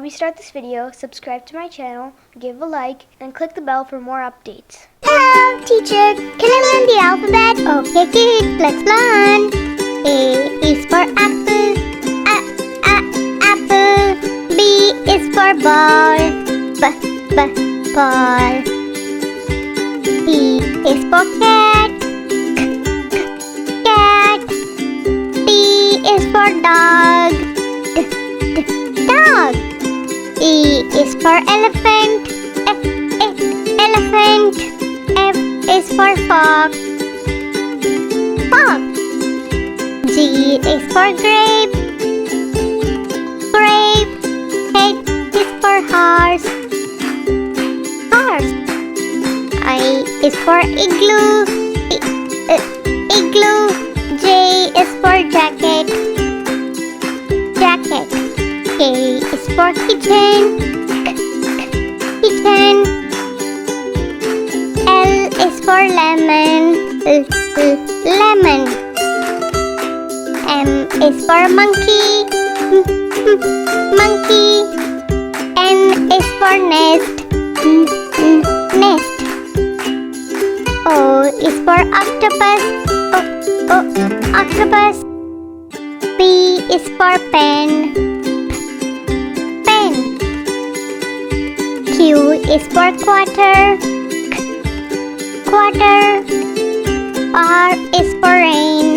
we start this video, subscribe to my channel, give a like, and click the bell for more updates. Hello, teacher. Can I learn the alphabet? Okay, kids, let's learn. A is for apple. Apple. B is for ball. Ball. C is for cat. Cat. D is for dog. Dog. E is for elephant. Elephant. F is for fox. Fox. G is for grape. Grape. H is for horse. Horse. I is for igloo. Igloo. J is for jacket. Jacket. K is for kitchen. Kitchen. L is for lemon. Lemon. M is for monkey. Monkey. N is for nest. Nest. O is for octopus. Octopus. P is for pen. Pen. Q is for quarter. Quarter. R is for rain.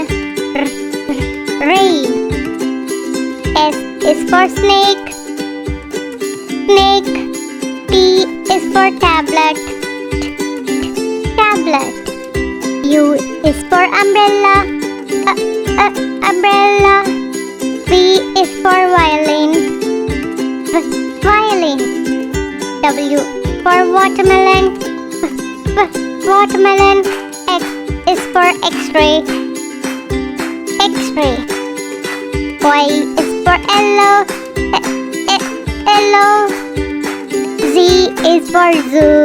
Rain. S is for snake. Snake. T is for tablet. Tablet. U is for umbrella. Umbrella. V is for violin. Violin. W for watermelon. Watermelon. X is for X-ray. X-ray. Y is for yellow. Yellow. Z is for zoo.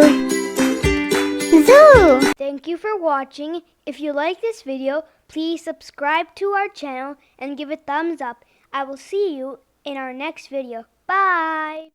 Zoo. Thank you for watching. If you like this video, please subscribe to our channel and give a thumbs up. I will see you in our next video. Bye!